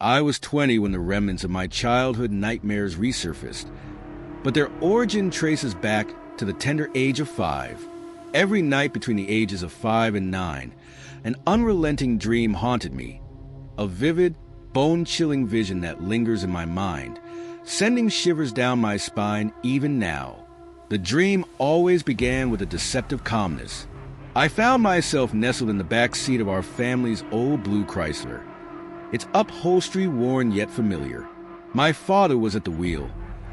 I was 20 when the remnants of my childhood nightmares resurfaced, but their origin traces back to the tender age of 5. Every night between the ages of 5 and 9, an unrelenting dream haunted me, a vivid, bone-chilling vision that lingers in my mind, sending shivers down my spine even now. The dream always began with a deceptive calmness. I found myself nestled in the back seat of our family's old blue Chrysler, its upholstery worn yet familiar. My father was at the wheel,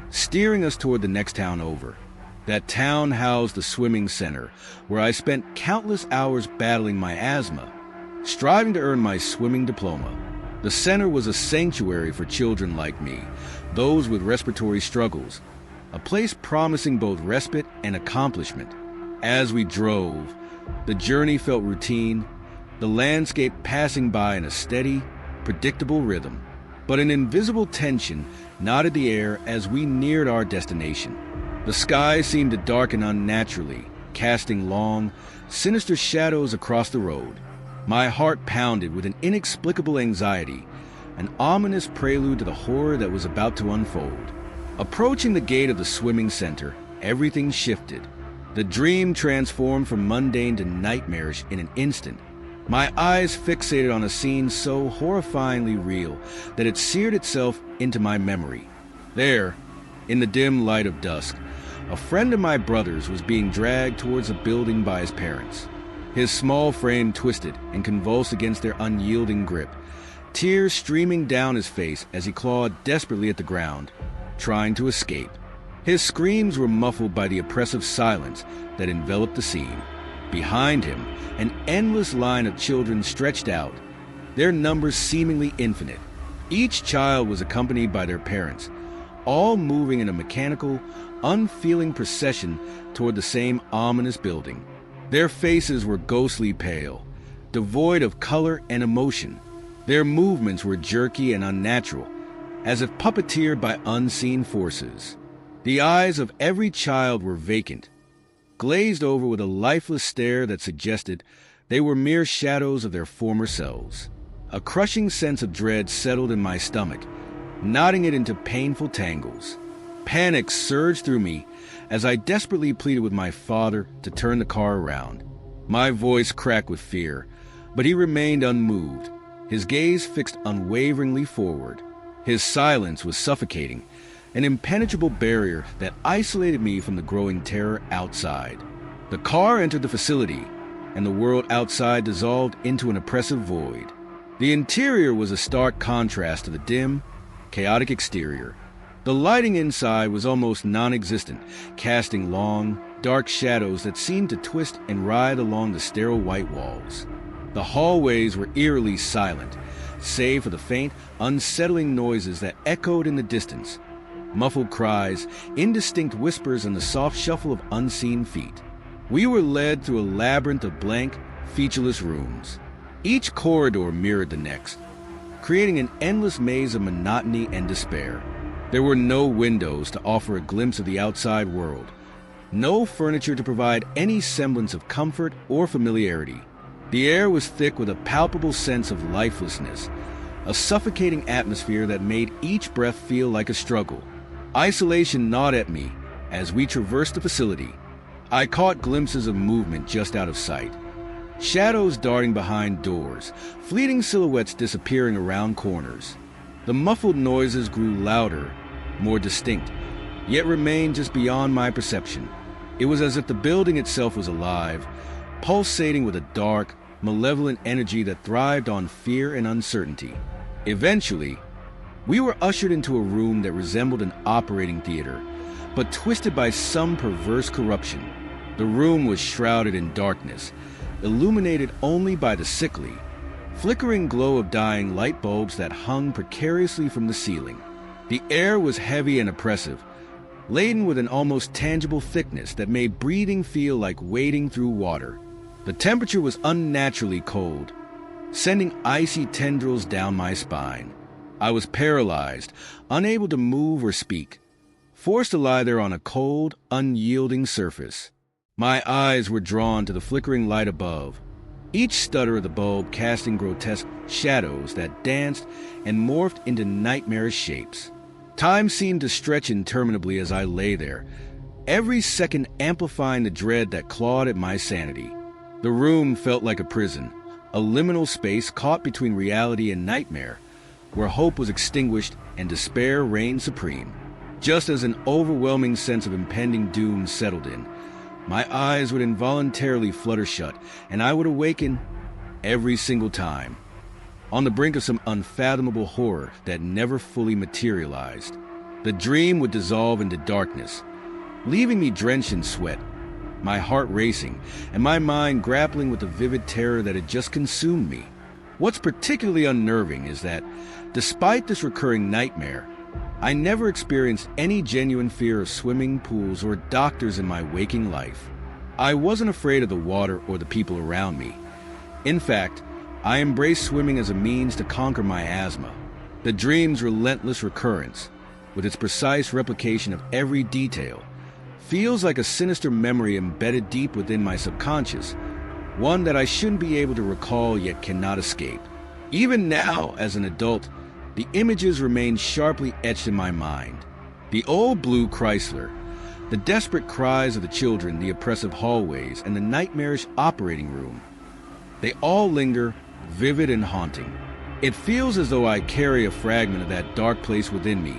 steering us toward the next town over. That town housed the swimming center, where I spent countless hours battling my asthma, striving to earn my swimming diploma. The center was a sanctuary for children like me, those with respiratory struggles, a place promising both respite and accomplishment. As we drove, the journey felt routine, the landscape passing by in a steady, predictable rhythm. But an invisible tension knotted the air as we neared our destination. The sky seemed to darken unnaturally, casting long, sinister shadows across the road. My heart pounded with an inexplicable anxiety, an ominous prelude to the horror that was about to unfold. Approaching the gate of the swimming center, everything shifted. The dream transformed from mundane to nightmarish in an instant. My eyes fixated on a scene so horrifyingly real that it seared itself into my memory. There, in the dim light of dusk, a friend of my brother's was being dragged towards a building by his parents. His small frame twisted and convulsed against their unyielding grip, tears streaming down his face as he clawed desperately at the ground, trying to escape. His screams were muffled by the oppressive silence that enveloped the scene. Behind him, an endless line of children stretched out, their numbers seemingly infinite. Each child was accompanied by their parents, all moving in a mechanical, unfeeling procession toward the same ominous building. Their faces were ghostly pale, devoid of color and emotion. Their movements were jerky and unnatural, as if puppeteered by unseen forces. The eyes of every child were vacant, glazed over with a lifeless stare that suggested they were mere shadows of their former selves. A crushing sense of dread settled in my stomach, knotting it into painful tangles. Panic surged through me as I desperately pleaded with my father to turn the car around. My voice cracked with fear, but he remained unmoved, his gaze fixed unwaveringly forward. His silence was suffocating, an impenetrable barrier that isolated me from the growing terror outside. The car entered the facility, and the world outside dissolved into an oppressive void. The interior was a stark contrast to the dim, chaotic exterior. The lighting inside was almost non-existent, casting long, dark shadows that seemed to twist and writhe along the sterile white walls. The hallways were eerily silent, save for the faint, unsettling noises that echoed in the distance. Muffled cries, indistinct whispers, and the soft shuffle of unseen feet. We were led through a labyrinth of blank, featureless rooms. Each corridor mirrored the next, creating an endless maze of monotony and despair. There were no windows to offer a glimpse of the outside world, no furniture to provide any semblance of comfort or familiarity. The air was thick with a palpable sense of lifelessness, a suffocating atmosphere that made each breath feel like a struggle. Isolation gnawed at me as we traversed the facility. I caught glimpses of movement just out of sight. Shadows darting behind doors, fleeting silhouettes disappearing around corners. The muffled noises grew louder, more distinct, yet remained just beyond my perception. It was as if the building itself was alive, pulsating with a dark, malevolent energy that thrived on fear and uncertainty. Eventually, we were ushered into a room that resembled an operating theater, but twisted by some perverse corruption. The room was shrouded in darkness, illuminated only by the sickly, flickering glow of dying light bulbs that hung precariously from the ceiling. The air was heavy and oppressive, laden with an almost tangible thickness that made breathing feel like wading through water. The temperature was unnaturally cold, sending icy tendrils down my spine. I was paralyzed, unable to move or speak, forced to lie there on a cold, unyielding surface. My eyes were drawn to the flickering light above, each stutter of the bulb casting grotesque shadows that danced and morphed into nightmarish shapes. Time seemed to stretch interminably as I lay there, every second amplifying the dread that clawed at my sanity. The room felt like a prison, a liminal space caught between reality and nightmare, where hope was extinguished and despair reigned supreme. Just as an overwhelming sense of impending doom settled in, my eyes would involuntarily flutter shut, and I would awaken every single time, on the brink of some unfathomable horror that never fully materialized. The dream would dissolve into darkness, leaving me drenched in sweat, my heart racing, and my mind grappling with the vivid terror that had just consumed me. What's particularly unnerving is that, despite this recurring nightmare, I never experienced any genuine fear of swimming pools or doctors in my waking life. I wasn't afraid of the water or the people around me. In fact, I embraced swimming as a means to conquer my asthma. The dream's relentless recurrence, with its precise replication of every detail, feels like a sinister memory embedded deep within my subconscious, one that I shouldn't be able to recall yet cannot escape. Even now, as an adult, the images remain sharply etched in my mind. The old blue Chrysler, the desperate cries of the children, the oppressive hallways, and the nightmarish operating room. They all linger, vivid and haunting. It feels as though I carry a fragment of that dark place within me,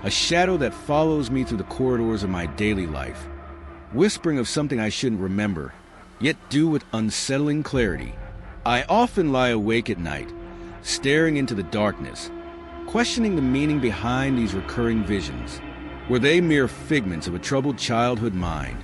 a shadow that follows me through the corridors of my daily life, whispering of something I shouldn't remember, yet do with unsettling clarity. I often lie awake at night, staring into the darkness, questioning the meaning behind these recurring visions. Were they mere figments of a troubled childhood mind,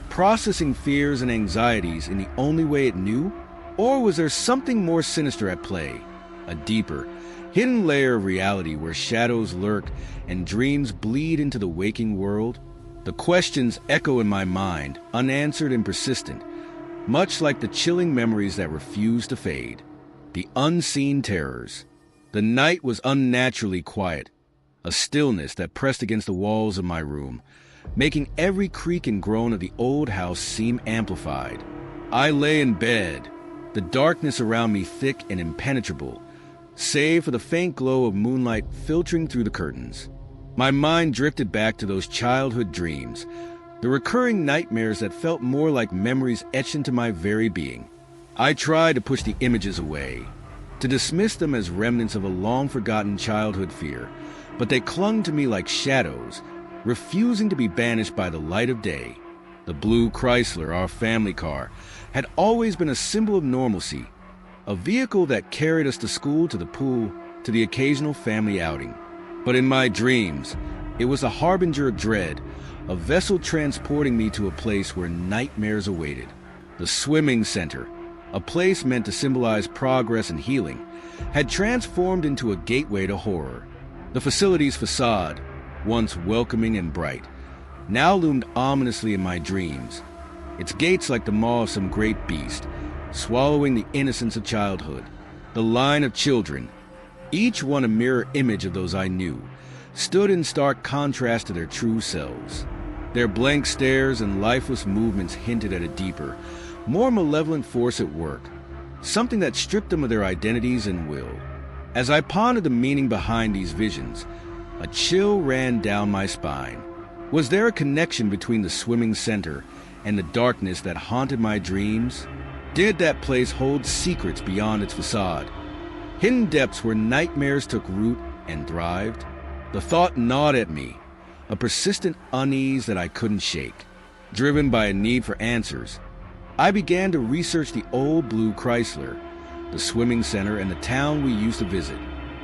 processing fears and anxieties in the only way it knew? Or was there something more sinister at play, a deeper, hidden layer of reality where shadows lurk and dreams bleed into the waking world? The questions echo in my mind, unanswered and persistent, much like the chilling memories that refuse to fade. The unseen terrors. The night was unnaturally quiet, a stillness that pressed against the walls of my room, making every creak and groan of the old house seem amplified. I lay in bed, the darkness around me thick and impenetrable, save for the faint glow of moonlight filtering through the curtains. My mind drifted back to those childhood dreams, the recurring nightmares that felt more like memories etched into my very being. I tried to push the images away, to dismiss them as remnants of a long-forgotten childhood fear, but they clung to me like shadows, refusing to be banished by the light of day. The blue Chrysler, our family car, had always been a symbol of normalcy, a vehicle that carried us to school, to the pool, to the occasional family outing. But in my dreams, it was a harbinger of dread, a vessel transporting me to a place where nightmares awaited. The swimming center, a place meant to symbolize progress and healing, had transformed into a gateway to horror. The facility's facade, once welcoming and bright, now loomed ominously in my dreams, its gates like the maw of some great beast, swallowing the innocence of childhood. The line of children, each one a mirror image of those I knew, stood in stark contrast to their true selves. Their blank stares and lifeless movements hinted at a deeper, more malevolent force at work, something that stripped them of their identities and will. As I pondered the meaning behind these visions, a chill ran down my spine. Was there a connection between the swimming center and the darkness that haunted my dreams? Did that place hold secrets beyond its facade, hidden depths where nightmares took root and thrived? The thought gnawed at me, a persistent unease that I couldn't shake. Driven by a need for answers, I began to research the old blue Chrysler, the swimming center, and the town we used to visit.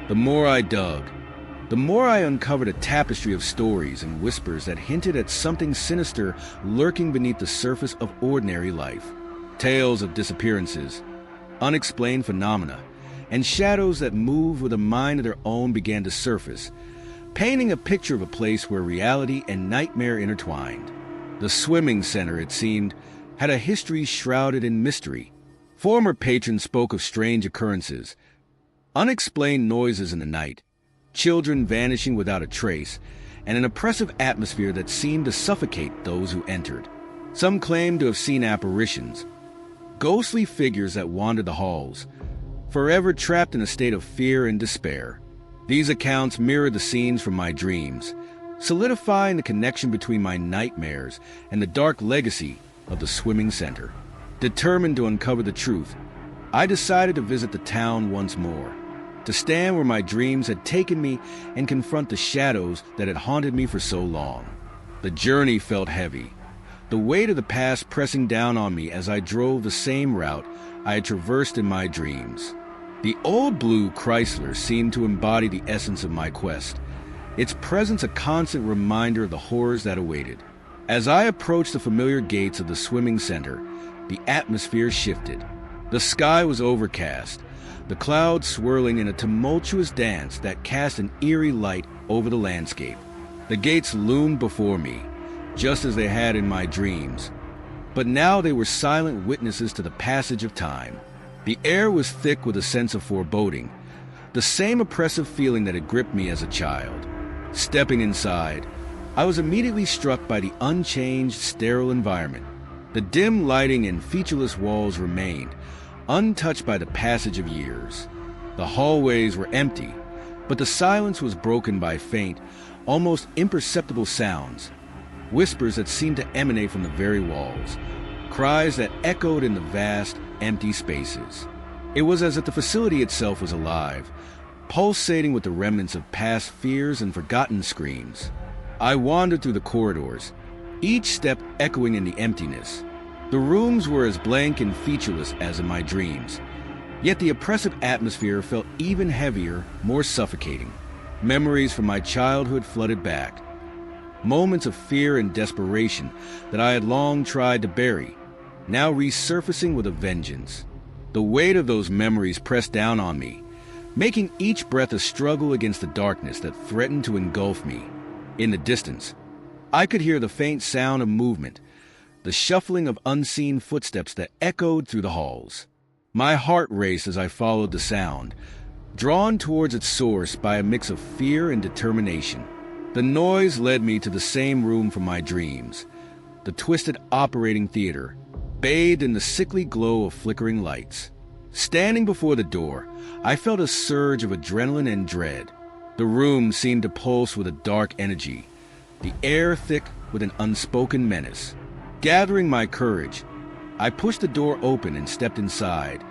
The more I dug, the more I uncovered a tapestry of stories and whispers that hinted at something sinister lurking beneath the surface of ordinary life. Tales of disappearances, unexplained phenomena, and shadows that move with a mind of their own began to surface, painting a picture of a place where reality and nightmare intertwined. The swimming center, it seemed, had a history shrouded in mystery. Former patrons spoke of strange occurrences, unexplained noises in the night, children vanishing without a trace, and an oppressive atmosphere that seemed to suffocate those who entered. Some claimed to have seen apparitions, ghostly figures that wandered the halls, forever trapped in a state of fear and despair. These accounts mirrored the scenes from my dreams, solidifying the connection between my nightmares and the dark legacy of the swimming center. Determined to uncover the truth, I decided to visit the town once more, to stand where my dreams had taken me and confront the shadows that had haunted me for so long. The journey felt heavy, the weight of the past pressing down on me as I drove the same route I had traversed in my dreams. The old blue Chrysler seemed to embody the essence of my quest, its presence a constant reminder of the horrors that awaited. As I approached the familiar gates of the swimming center, the atmosphere shifted. The sky was overcast, the clouds swirling in a tumultuous dance that cast an eerie light over the landscape. The gates loomed before me, just as they had in my dreams, but now they were silent witnesses to the passage of time. The air was thick with a sense of foreboding, the same oppressive feeling that had gripped me as a child. Stepping inside, I was immediately struck by the unchanged, sterile environment. The dim lighting and featureless walls remained, untouched by the passage of years. The hallways were empty, but the silence was broken by faint, almost imperceptible sounds, whispers that seemed to emanate from the very walls, cries that echoed in the vast, empty spaces. It was as if the facility itself was alive, pulsating with the remnants of past fears and forgotten screams. I wandered through the corridors, each step echoing in the emptiness. The rooms were as blank and featureless as in my dreams, yet the oppressive atmosphere felt even heavier, more suffocating. Memories from my childhood flooded back, moments of fear and desperation that I had long tried to bury, now resurfacing with a vengeance. The weight of those memories pressed down on me, making each breath a struggle against the darkness that threatened to engulf me. In the distance, I could hear the faint sound of movement, the shuffling of unseen footsteps that echoed through the halls. My heart raced as I followed the sound, drawn towards its source by a mix of fear and determination. The noise led me to the same room from my dreams, the twisted operating theater, bathed in the sickly glow of flickering lights. Standing before the door, I felt a surge of adrenaline and dread. The room seemed to pulse with a dark energy, the air thick with an unspoken menace. Gathering my courage, I pushed the door open and stepped inside,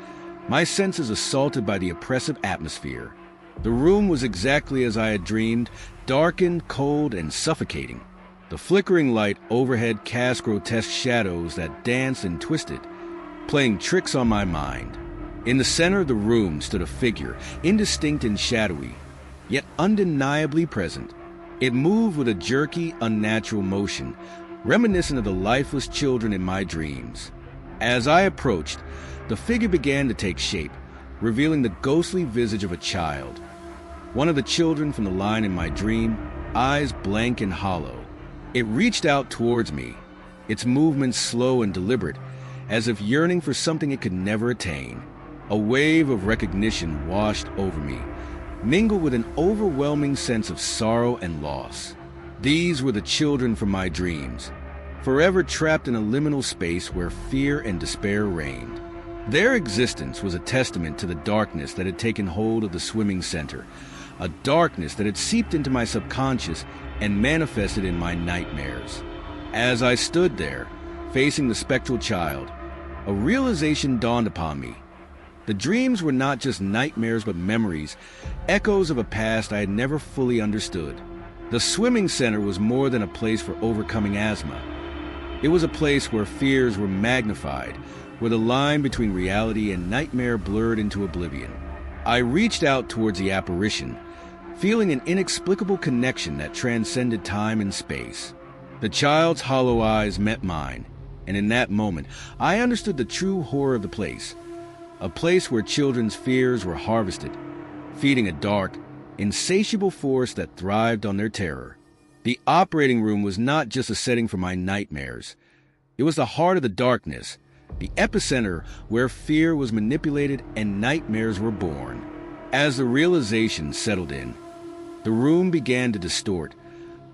my senses assaulted by the oppressive atmosphere. The room was exactly as I had dreamed, darkened, cold, and suffocating. The flickering light overhead cast grotesque shadows that danced and twisted, playing tricks on my mind. In the center of the room stood a figure, indistinct and shadowy, yet undeniably present. It moved with a jerky, unnatural motion, reminiscent of the lifeless children in my dreams. As I approached, the figure began to take shape, revealing the ghostly visage of a child. One of the children from the line in my dream, eyes blank and hollow. It reached out towards me, its movements slow and deliberate, as if yearning for something it could never attain. A wave of recognition washed over me, mingled with an overwhelming sense of sorrow and loss. These were the children from my dreams, forever trapped in a liminal space where fear and despair reigned. Their existence was a testament to the darkness that had taken hold of the swimming center, a darkness that had seeped into my subconscious and manifested in my nightmares. As I stood there, facing the spectral child, a realization dawned upon me. The dreams were not just nightmares but memories, echoes of a past I had never fully understood. The swimming center was more than a place for overcoming asthma. It was a place where fears were magnified, where the line between reality and nightmare blurred into oblivion. I reached out towards the apparition, feeling an inexplicable connection that transcended time and space. The child's hollow eyes met mine, and in that moment, I understood the true horror of the place. A place where children's fears were harvested, feeding a dark, insatiable force that thrived on their terror. The operating room was not just a setting for my nightmares. It was the heart of the darkness, the epicenter where fear was manipulated and nightmares were born. As the realization settled in, the room began to distort,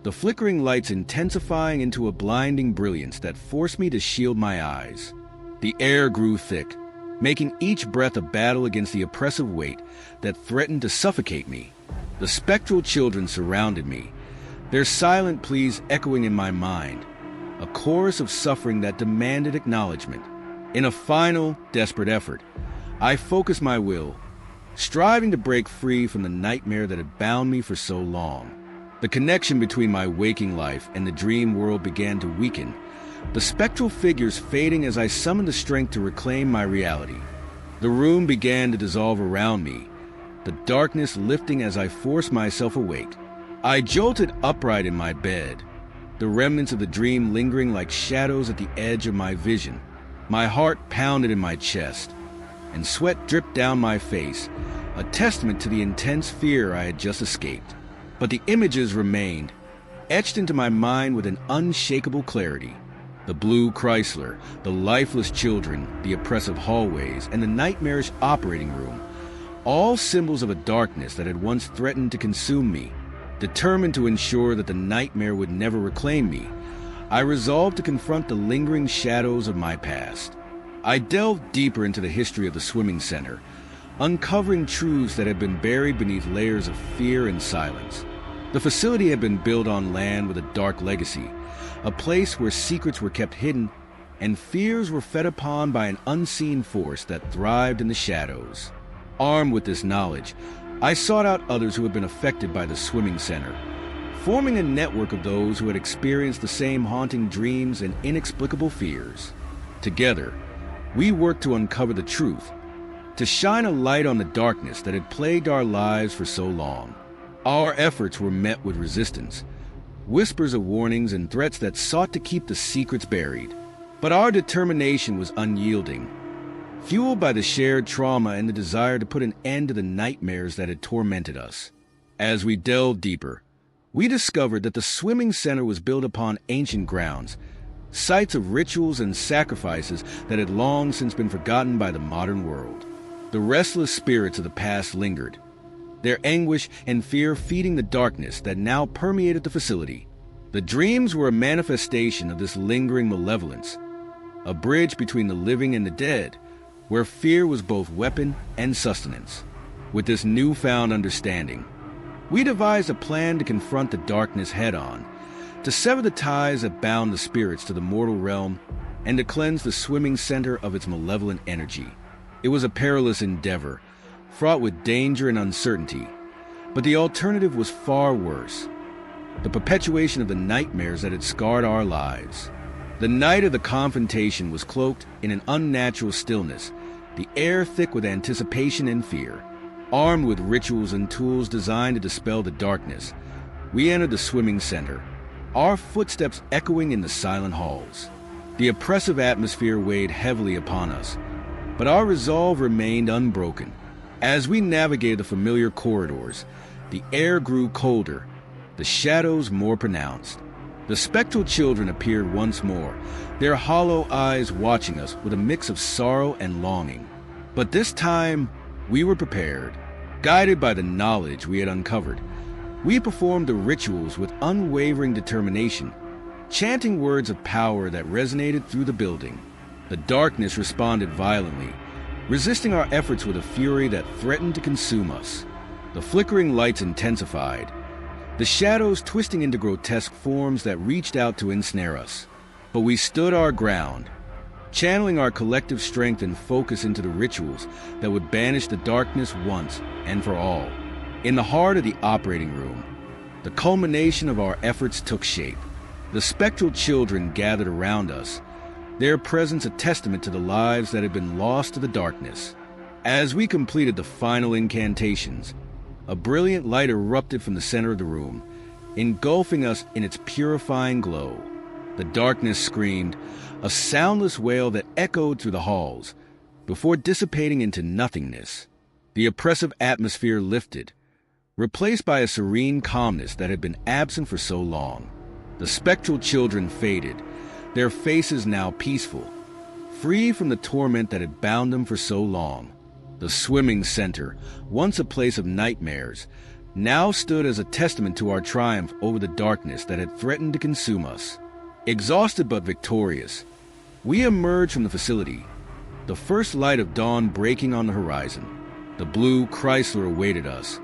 the flickering lights intensifying into a blinding brilliance that forced me to shield my eyes. The air grew thick, making each breath a battle against the oppressive weight that threatened to suffocate me. The spectral children surrounded me, their silent pleas echoing in my mind, a chorus of suffering that demanded acknowledgement. In a final, desperate effort, I focused my will, striving to break free from the nightmare that had bound me for so long. The connection between my waking life and the dream world began to weaken, the spectral figures fading as I summoned the strength to reclaim my reality. The room began to dissolve around me, the darkness lifting as I forced myself awake. I jolted upright in my bed, the remnants of the dream lingering like shadows at the edge of my vision. My heart pounded in my chest, and sweat dripped down my face, a testament to the intense fear I had just escaped. But the images remained, etched into my mind with an unshakable clarity. The blue Chrysler, the lifeless children, the oppressive hallways, and the nightmarish operating room, all symbols of a darkness that had once threatened to consume me. Determined to ensure that the nightmare would never reclaim me, I resolved to confront the lingering shadows of my past. I delved deeper into the history of the swimming center, uncovering truths that had been buried beneath layers of fear and silence. The facility had been built on land with a dark legacy, a place where secrets were kept hidden and fears were fed upon by an unseen force that thrived in the shadows. Armed with this knowledge, I sought out others who had been affected by the swimming center, forming a network of those who had experienced the same haunting dreams and inexplicable fears. Together, we worked to uncover the truth, to shine a light on the darkness that had plagued our lives for so long. Our efforts were met with resistance, whispers of warnings and threats that sought to keep the secrets buried. But our determination was unyielding, fueled by the shared trauma and the desire to put an end to the nightmares that had tormented us. As we delved deeper, we discovered that the swimming center was built upon ancient grounds, sites of rituals and sacrifices that had long since been forgotten by the modern world. The restless spirits of the past lingered, their anguish and fear feeding the darkness that now permeated the facility. The dreams were a manifestation of this lingering malevolence, a bridge between the living and the dead, where fear was both weapon and sustenance. With this newfound understanding, we devised a plan to confront the darkness head-on, to sever the ties that bound the spirits to the mortal realm, and to cleanse the swimming center of its malevolent energy. It was a perilous endeavor, fraught with danger and uncertainty, but the alternative was far worse: the perpetuation of the nightmares that had scarred our lives. The night of the confrontation was cloaked in an unnatural stillness, the air thick with anticipation and fear. Armed with rituals and tools designed to dispel the darkness, we entered the swimming center, our footsteps echoing in the silent halls. The oppressive atmosphere weighed heavily upon us, but our resolve remained unbroken. As we navigated the familiar corridors, the air grew colder, the shadows more pronounced. The spectral children appeared once more, their hollow eyes watching us with a mix of sorrow and longing. But this time, we were prepared. Guided by the knowledge we had uncovered, we performed the rituals with unwavering determination, chanting words of power that resonated through the building. The darkness responded violently, resisting our efforts with a fury that threatened to consume us. The flickering lights intensified, the shadows twisting into grotesque forms that reached out to ensnare us. But we stood our ground, channeling our collective strength and focus into the rituals that would banish the darkness once and for all. In the heart of the operating room, the culmination of our efforts took shape. The spectral children gathered around us, their presence a testament to the lives that had been lost to the darkness. As we completed the final incantations, a brilliant light erupted from the center of the room, engulfing us in its purifying glow. The darkness screamed, a soundless wail that echoed through the halls, before dissipating into nothingness. The oppressive atmosphere lifted, replaced by a serene calmness that had been absent for so long. The spectral children faded, their faces now peaceful, free from the torment that had bound them for so long. The swimming center, once a place of nightmares, now stood as a testament to our triumph over the darkness that had threatened to consume us. Exhausted but victorious, We emerged from the facility, the first light of dawn breaking on the horizon. The blue Chrysler awaited us,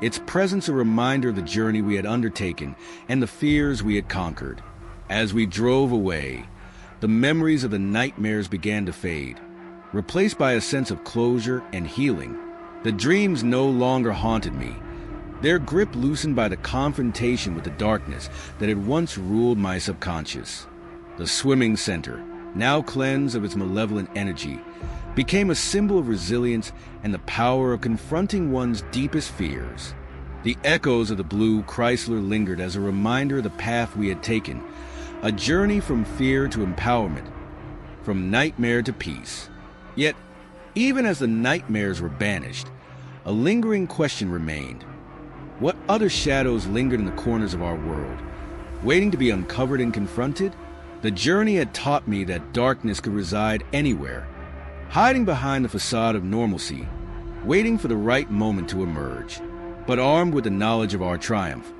its presence a reminder of the journey we had undertaken and the fears we had conquered. As we drove away, the memories of the nightmares began to fade, replaced by a sense of closure and healing. The dreams no longer haunted me, their grip loosened by the confrontation with the darkness that had once ruled my subconscious. The swimming center, now cleansed of its malevolent energy, became a symbol of resilience and the power of confronting one's deepest fears. The echoes of the blue Chrysler lingered as a reminder of the path we had taken, a journey from fear to empowerment, from nightmare to peace. Yet, even as the nightmares were banished, a lingering question remained. What other shadows lingered in the corners of our world, waiting to be uncovered and confronted? The journey had taught me that darkness could reside anywhere, hiding behind the facade of normalcy, waiting for the right moment to emerge. But armed with the knowledge of our triumph,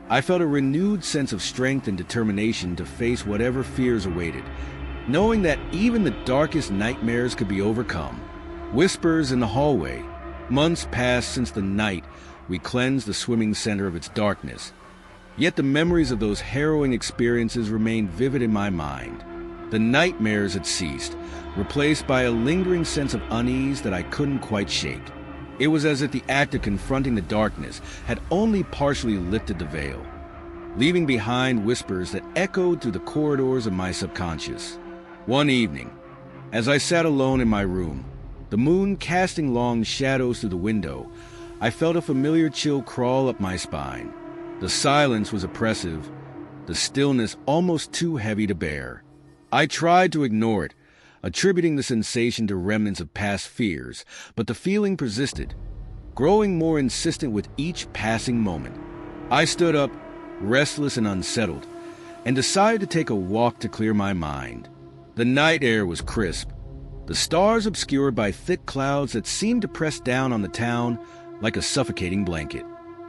I felt a renewed sense of strength and determination to face whatever fears awaited, knowing that even the darkest nightmares could be overcome. Whispers in the hallway. Months passed since the night we cleansed the swimming center of its darkness. Yet the memories of those harrowing experiences remained vivid in my mind. The nightmares had ceased, replaced by a lingering sense of unease that I couldn't quite shake. It was as if the act of confronting the darkness had only partially lifted the veil, leaving behind whispers that echoed through the corridors of my subconscious. One evening, as I sat alone in my room, the moon casting long shadows through the window, I felt a familiar chill crawl up my spine. The silence was oppressive, the stillness almost too heavy to bear. I tried to ignore it, attributing the sensation to remnants of past fears, but the feeling persisted, growing more insistent with each passing moment. I stood up, restless and unsettled, and decided to take a walk to clear my mind. The night air was crisp, the stars obscured by thick clouds that seemed to press down on the town like a suffocating blanket.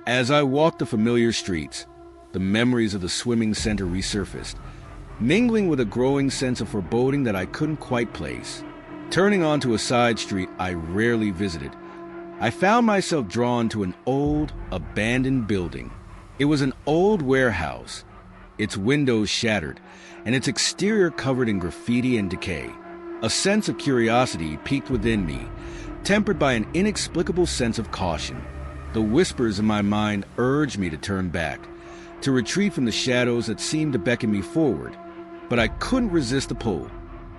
As I walked the familiar streets, the memories of the swimming center resurfaced, mingling with a growing sense of foreboding that I couldn't quite place. Turning onto a side street I rarely visited, I found myself drawn to an old, abandoned building. It was an old warehouse, its windows shattered, and its exterior covered in graffiti and decay. A sense of curiosity piqued within me, tempered by an inexplicable sense of caution. The whispers in my mind urged me to turn back, to retreat from the shadows that seemed to beckon me forward. But I couldn't resist the pull.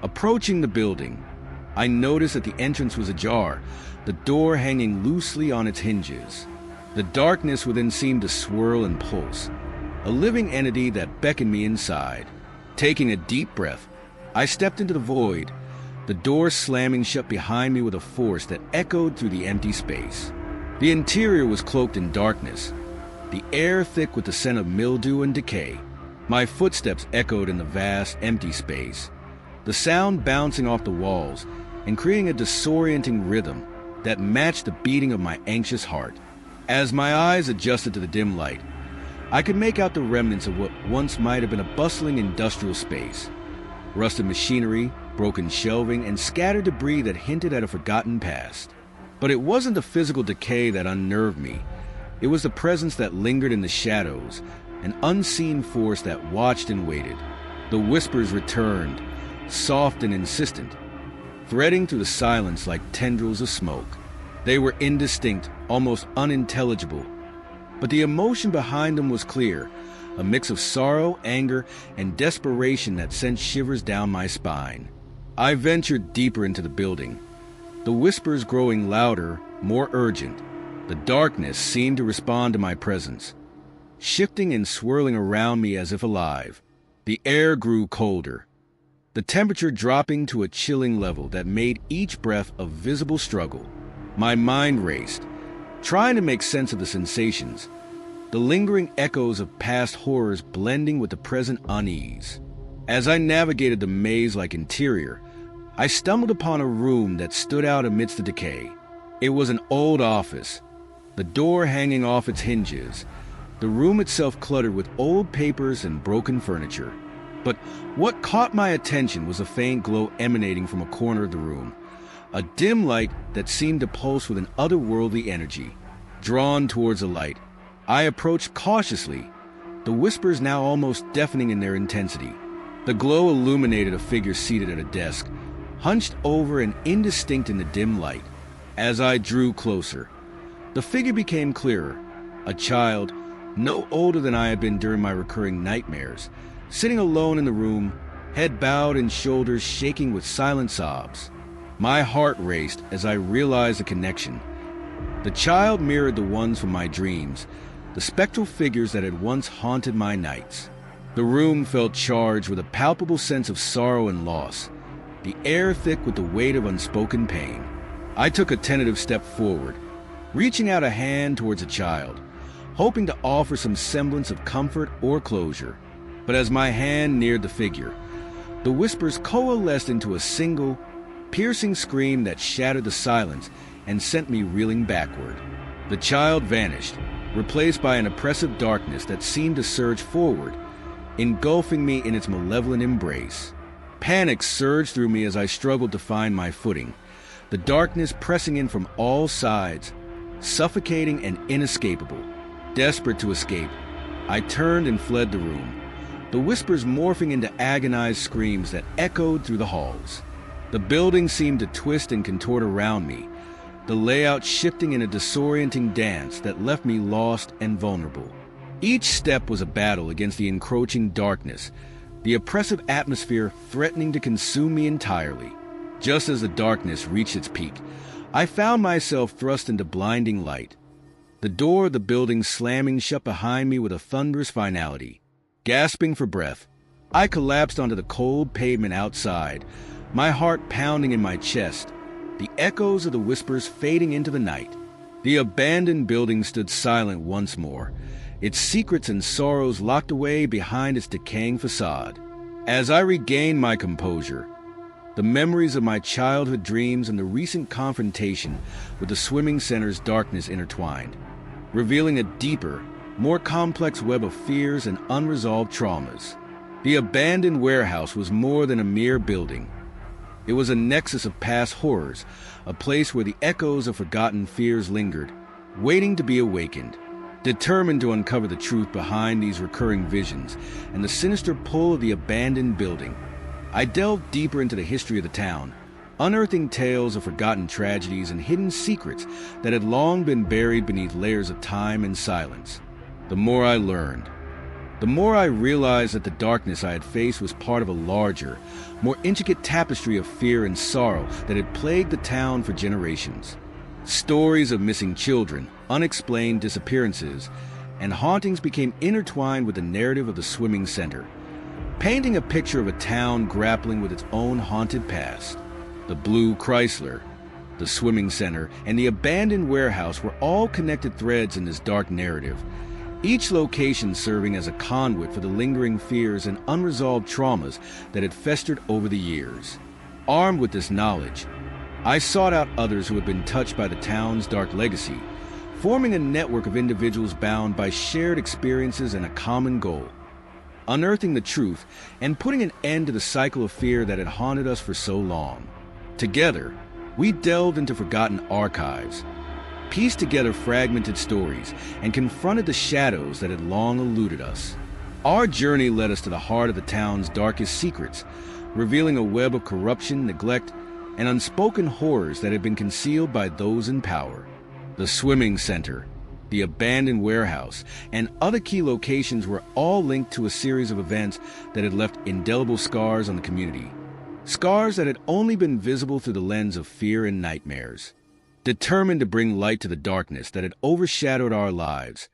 Approaching the building, I noticed that the entrance was ajar, the door hanging loosely on its hinges. The darkness within seemed to swirl and pulse, a living entity that beckoned me inside. Taking a deep breath, I stepped into the void, the door slamming shut behind me with a force that echoed through the empty space. The interior was cloaked in darkness, the air thick with the scent of mildew and decay. My footsteps echoed in the vast, empty space, the sound bouncing off the walls and creating a disorienting rhythm that matched the beating of my anxious heart. As my eyes adjusted to the dim light, I could make out the remnants of what once might have been a bustling industrial space. Rusted machinery, broken shelving, and scattered debris that hinted at a forgotten past. But it wasn't the physical decay that unnerved me. It was the presence that lingered in the shadows, an unseen force that watched and waited. The whispers returned, soft and insistent, threading through the silence like tendrils of smoke. They were indistinct, almost unintelligible, but the emotion behind them was clear, a mix of sorrow, anger, and desperation that sent shivers down my spine. I ventured deeper into the building, the whispers growing louder, more urgent. The darkness seemed to respond to my presence, shifting and swirling around me as if alive. The air grew colder, the temperature dropping to a chilling level that made each breath a visible struggle. My mind raced, trying to make sense of the sensations, the lingering echoes of past horrors blending with the present unease. As I navigated the maze-like interior, I stumbled upon a room that stood out amidst the decay. It was an old office, the door hanging off its hinges, the room itself cluttered with old papers and broken furniture. But what caught my attention was a faint glow emanating from a corner of the room, a dim light that seemed to pulse with an otherworldly energy. Drawn towards the light, I approached cautiously, the whispers now almost deafening in their intensity. The glow illuminated a figure seated at a desk, hunched over and indistinct in the dim light. As I drew closer, the figure became clearer, a child, no older than I had been during my recurring nightmares, sitting alone in the room, head bowed and shoulders shaking with silent sobs. My heart raced as I realized the connection. The child mirrored the ones from my dreams, the spectral figures that had once haunted my nights. The room felt charged with a palpable sense of sorrow and loss, the air thick with the weight of unspoken pain. I took a tentative step forward, reaching out a hand towards a child, hoping to offer some semblance of comfort or closure. But as my hand neared the figure, the whispers coalesced into a single, piercing scream that shattered the silence and sent me reeling backward. The child vanished, replaced by an oppressive darkness that seemed to surge forward, engulfing me in its malevolent embrace. Panic surged through me as I struggled to find my footing, the darkness pressing in from all sides, suffocating and inescapable. Desperate to escape, I turned and fled the room, the whispers morphing into agonized screams that echoed through the halls. The building seemed to twist and contort around me, the layout shifting in a disorienting dance that left me lost and vulnerable. Each step was a battle against the encroaching darkness, the oppressive atmosphere threatening to consume me entirely. Just as the darkness reached its peak, I found myself thrust into blinding light, the door of the building slamming shut behind me with a thunderous finality. Gasping for breath, I collapsed onto the cold pavement outside, my heart pounding in my chest, the echoes of the whispers fading into the night. The abandoned building stood silent once more, its secrets and sorrows locked away behind its decaying facade. As I regained my composure, the memories of my childhood dreams and the recent confrontation with the swimming center's darkness intertwined, revealing a deeper, more complex web of fears and unresolved traumas. The abandoned warehouse was more than a mere building. It was a nexus of past horrors, a place where the echoes of forgotten fears lingered, waiting to be awakened. Determined to uncover the truth behind these recurring visions and the sinister pull of the abandoned building, I delved deeper into the history of the town, unearthing tales of forgotten tragedies and hidden secrets that had long been buried beneath layers of time and silence. The more I learned, the more I realized that the darkness I had faced was part of a larger, more intricate tapestry of fear and sorrow that had plagued the town for generations. Stories of missing children, unexplained disappearances, and hauntings became intertwined with the narrative of the swimming center, painting a picture of a town grappling with its own haunted past. The blue Chrysler, the swimming center, and the abandoned warehouse were all connected threads in this dark narrative, each location serving as a conduit for the lingering fears and unresolved traumas that had festered over the years. Armed with this knowledge, I sought out others who had been touched by the town's dark legacy, forming a network of individuals bound by shared experiences and a common goal: unearthing the truth and putting an end to the cycle of fear that had haunted us for so long. Together, we delved into forgotten archives, pieced together fragmented stories, and confronted the shadows that had long eluded us. Our journey led us to the heart of the town's darkest secrets, revealing a web of corruption, neglect, and unspoken horrors that had been concealed by those in power. The swimming center, the abandoned warehouse, and other key locations were all linked to a series of events that had left indelible scars on the community. Scars that had only been visible through the lens of fear and nightmares. Determined to bring light to the darkness that had overshadowed our lives,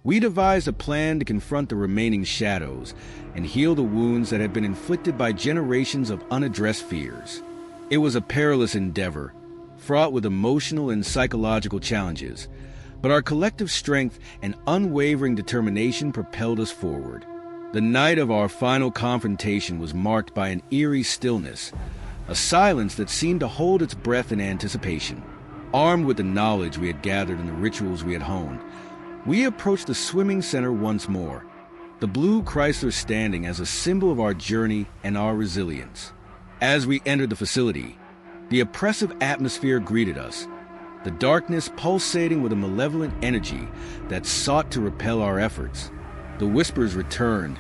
we devised a plan to confront the remaining shadows and heal the wounds that had been inflicted by generations of unaddressed fears. It was a perilous endeavor, fraught with emotional and psychological challenges, but our collective strength and unwavering determination propelled us forward. The night of our final confrontation was marked by an eerie stillness, a silence that seemed to hold its breath in anticipation. Armed with the knowledge we had gathered and the rituals we had honed, we approached the swimming center once more, the blue Chrysler standing as a symbol of our journey and our resilience. As we entered the facility, the oppressive atmosphere greeted us, the darkness pulsating with a malevolent energy that sought to repel our efforts. The whispers returned,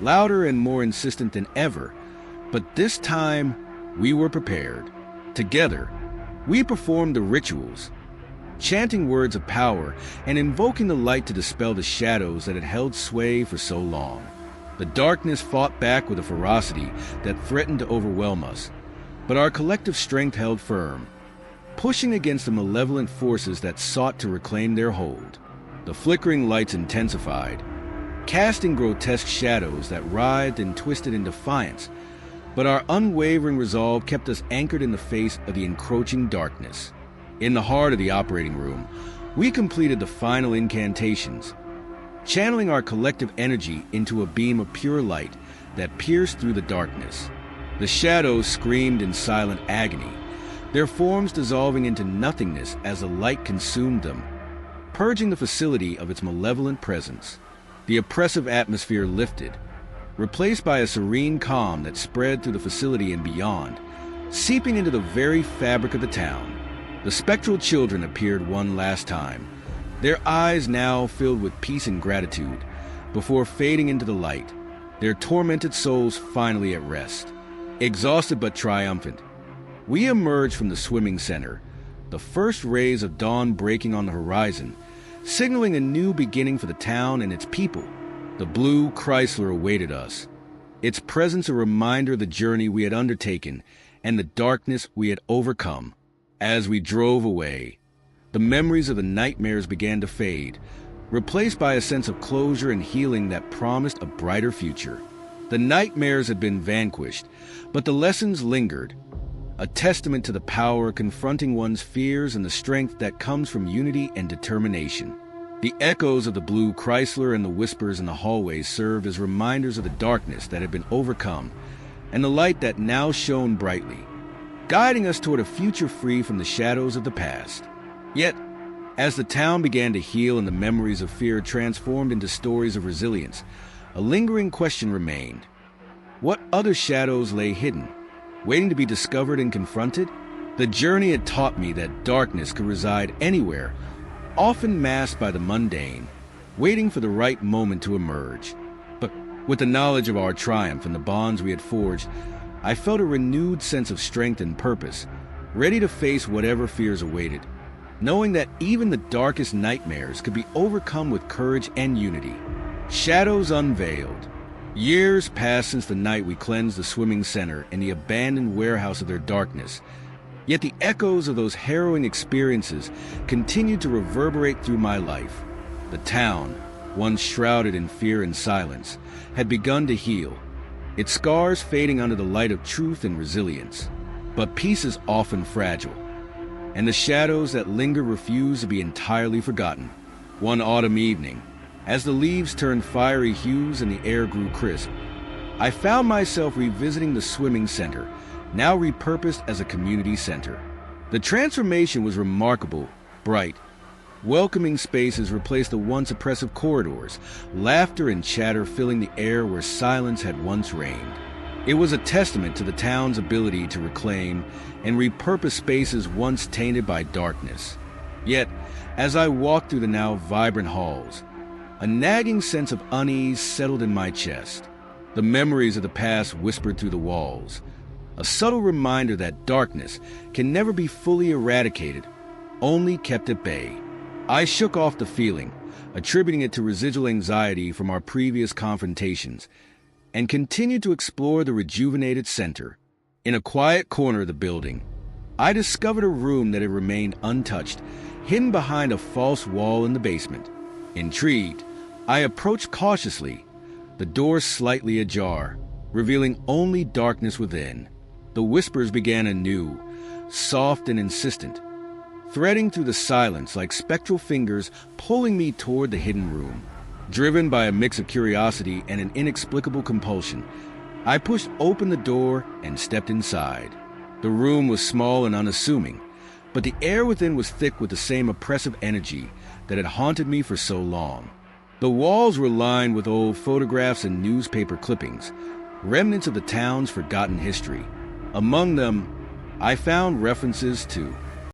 louder and more insistent than ever, but this time we were prepared. Together, we performed the rituals, chanting words of power and invoking the light to dispel the shadows that had held sway for so long. The darkness fought back with a ferocity that threatened to overwhelm us, but our collective strength held firm, pushing against the malevolent forces that sought to reclaim their hold. The flickering lights intensified, casting grotesque shadows that writhed and twisted in defiance, but our unwavering resolve kept us anchored in the face of the encroaching darkness. In the heart of the operating room, we completed the final incantations, channeling our collective energy into a beam of pure light that pierced through the darkness. The shadows screamed in silent agony, their forms dissolving into nothingness as the light consumed them, purging the facility of its malevolent presence. The oppressive atmosphere lifted, replaced by a serene calm that spread through the facility and beyond, seeping into the very fabric of the town. The spectral children appeared one last time, their eyes now filled with peace and gratitude, before fading into the light, their tormented souls finally at rest. Exhausted but triumphant, we emerged from the swimming center, the first rays of dawn breaking on the horizon, signaling a new beginning for the town and its people. The blue Chrysler awaited us, its presence a reminder of the journey we had undertaken and the darkness we had overcome. As we drove away, the memories of the nightmares began to fade, replaced by a sense of closure and healing that promised a brighter future. The nightmares had been vanquished, but the lessons lingered, a testament to the power confronting one's fears and the strength that comes from unity and determination. The echoes of the blue Chrysler and the whispers in the hallways served as reminders of the darkness that had been overcome and the light that now shone brightly, guiding us toward a future free from the shadows of the past. Yet, as the town began to heal and the memories of fear transformed into stories of resilience, a lingering question remained. What other shadows lay hidden, waiting to be discovered and confronted? The journey had taught me that darkness could reside anywhere, often masked by the mundane, waiting for the right moment to emerge. But with the knowledge of our triumph and the bonds we had forged, I felt a renewed sense of strength and purpose, ready to face whatever fears awaited, knowing that even the darkest nightmares could be overcome with courage and unity. Shadows unveiled. Years passed since the night we cleansed the swimming center and the abandoned warehouse of their darkness, yet the echoes of those harrowing experiences continued to reverberate through my life. The town, once shrouded in fear and silence, had begun to heal, its scars fading under the light of truth and resilience. But peace is often fragile, and the shadows that linger refuse to be entirely forgotten. One autumn evening, as the leaves turned fiery hues and the air grew crisp, I found myself revisiting the swimming center, now repurposed as a community center. The transformation was remarkable. Bright, welcoming spaces replaced the once oppressive corridors, laughter and chatter filling the air where silence had once reigned. It was a testament to the town's ability to reclaim and repurpose spaces once tainted by darkness. Yet, as I walked through the now vibrant halls, a nagging sense of unease settled in my chest. The memories of the past whispered through the walls, a subtle reminder that darkness can never be fully eradicated, only kept at bay. I shook off the feeling, attributing it to residual anxiety from our previous confrontations, and continued to explore the rejuvenated center. In a quiet corner of the building, I discovered a room that had remained untouched, hidden behind a false wall in the basement. Intrigued, I approached cautiously, the door slightly ajar, revealing only darkness within. The whispers began anew, soft and insistent, threading through the silence like spectral fingers pulling me toward the hidden room. Driven by a mix of curiosity and an inexplicable compulsion, I pushed open the door and stepped inside. The room was small and unassuming, but the air within was thick with the same oppressive energy that had haunted me for so long. The walls were lined with old photographs and newspaper clippings, remnants of the town's forgotten history. Among them, I found references to